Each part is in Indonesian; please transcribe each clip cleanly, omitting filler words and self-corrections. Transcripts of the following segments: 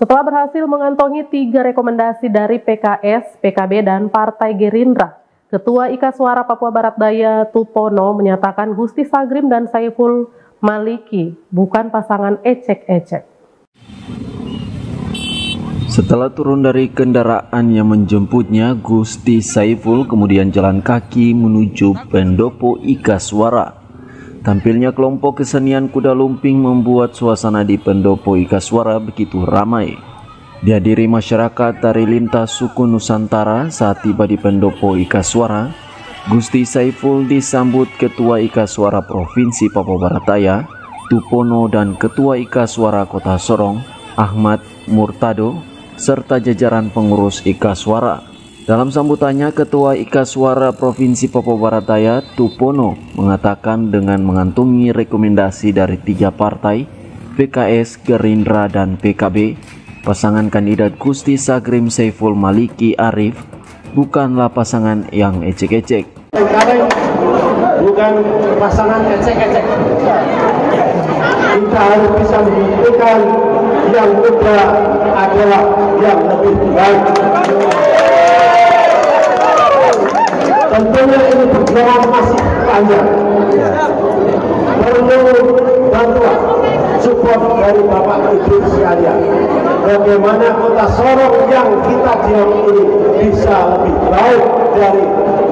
Setelah berhasil mengantongi 3 rekomendasi dari PKS, PKB, dan Partai Gerindra, Ketua IKA Suara Papua Barat Daya Tupono menyatakan Gusti Sagrim dan Saiful Maliki bukan pasangan ecek-ecek. Setelah turun dari kendaraan yang menjemputnya, Gusti Saiful kemudian jalan kaki menuju pendopo IKA Suara. Tampilnya kelompok kesenian kuda lumping membuat suasana di pendopo IKA Suara begitu ramai. Dihadiri masyarakat dari lintas suku Nusantara saat tiba di pendopo IKA Suara, Gusti Saiful disambut Ketua IKA Suara Provinsi Papua Barat Daya, Tupono, dan Ketua IKA Suara Kota Sorong, Ahmad Murtado, serta jajaran pengurus IKA Suara. Dalam sambutannya, Ketua IKA Suara Provinsi Papua Barat Daya, Tupono, mengatakan dengan mengantungi rekomendasi dari 3 partai, PKS, Gerindra, dan PKB, pasangan kandidat Gusti Sagrim Saiful Maliki Arif bukanlah pasangan yang ecek-ecek. Bukan pasangan ecek-ecek. Kita harus bisa membuktikan yang muda adalah yang lebih baik. Tentunya ini perjuangan masih panjang. Perlu bantuan, support dari Bapak Ibu sekalian. Bagaimana Kota Sorong yang kita diam ini bisa lebih baik dari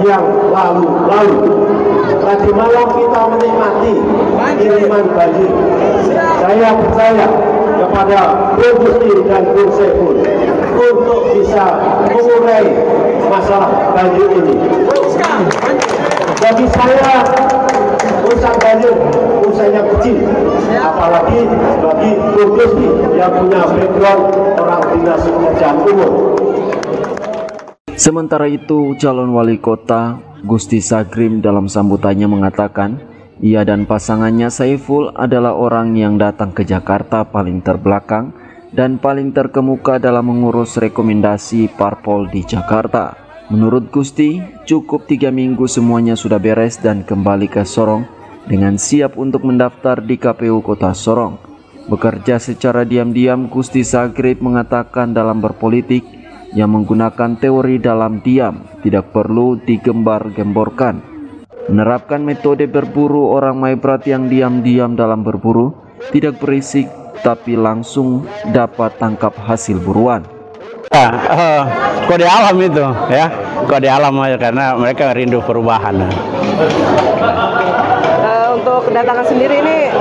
yang lalu-lalu. Tadi malam kita menikmati kiriman banjir. Saya percaya kepada Bu Gusti dan Bu Saiful untuk bisa mengurai masalah banjir ini. Bagi saya, urusan banjir urusannya kecil, apalagi bagi Bu Gusti yang punya background orang dinas pekerjaan umum. Sementara itu, calon wali kota Gusti Sagrim dalam sambutannya mengatakan ia dan pasangannya Saiful adalah orang yang datang ke Jakarta paling terbelakang dan paling terkemuka dalam mengurus rekomendasi parpol di Jakarta. Menurut Gusti, cukup 3 minggu semuanya sudah beres dan kembali ke Sorong dengan siap untuk mendaftar di KPU Kota Sorong. Bekerja secara diam-diam, Gusti Sagrim mengatakan dalam berpolitik yang menggunakan teori dalam diam tidak perlu digembar-gemborkan. Menerapkan metode berburu orang Maibrat yang diam-diam dalam berburu, tidak berisik tapi langsung dapat tangkap hasil buruan. Kode alam itu ya, kode alam aja karena mereka rindu perubahan. Untuk kedatangan sendiri ini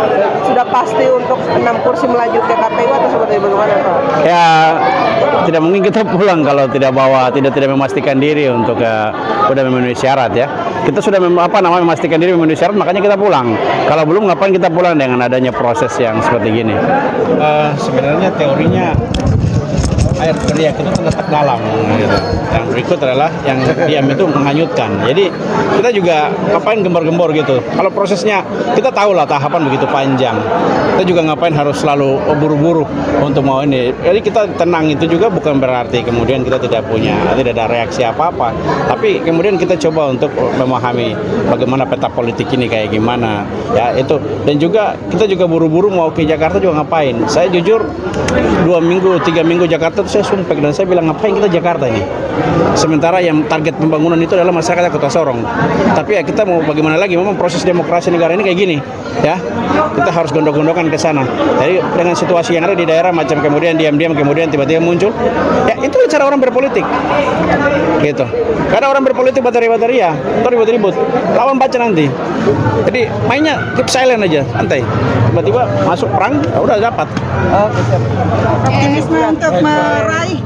sudah pasti untuk 6 kursi melaju ke KPU atau seperti bagaimana Pak? Ya tidak mungkin kita pulang kalau tidak memastikan diri untuk sudah memenuhi syarat ya. Kita sudah memastikan diri memenuhi syarat, makanya kita pulang. Kalau belum, ngapain kita pulang dengan adanya proses yang seperti gini? Sebenarnya teorinya air teriak itu terletak dalam gitu. Yang berikut adalah yang diam itu menghanyutkan. Jadi kita juga ngapain gembor-gembor gitu. Kalau prosesnya kita tahu lah tahapan begitu panjang. Kita juga ngapain harus selalu buru-buru untuk mau ini. Jadi kita tenang itu juga bukan berarti kemudian kita tidak ada reaksi apa-apa. Tapi kemudian kita coba untuk memahami bagaimana peta politik ini kayak gimana. Ya itu. Dan juga kita juga buru-buru mau ke Jakarta juga ngapain. Saya jujur 2 minggu, 3 minggu Jakarta saya sumpek dan saya bilang ngapain kita Jakarta ini, sementara yang target pembangunan itu adalah masyarakat Kota Sorong. Tapi ya kita mau bagaimana lagi, memang proses demokrasi negara ini kayak gini ya, kita harus gondok-gondokan ke sana. Jadi dengan situasi yang ada di daerah macam kemudian diam-diam kemudian tiba-tiba muncul, ya itu cara orang berpolitik gitu. Karena orang berpolitik bateri-bateri ya, atau ribut-ribut, lawan baca nanti. Jadi mainnya keep silent aja, santai. Tiba-tiba masuk perang, ya udah dapat. Optimisme untuk meraih.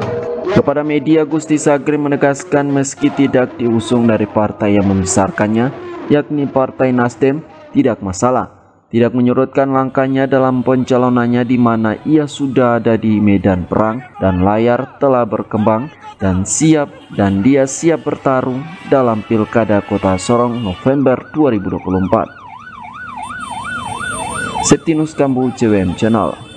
Kepada media, Gusti Sagrim menegaskan meski tidak diusung dari partai yang membesarkannya, yakni Partai Nasdem, tidak masalah. Tidak menyurutkan langkahnya dalam pencalonannya di mana ia sudah ada di medan perang dan layar telah berkembang dan dia siap bertarung dalam Pilkada Kota Sorong November 2024. Septinus Kambu, CWM Channel.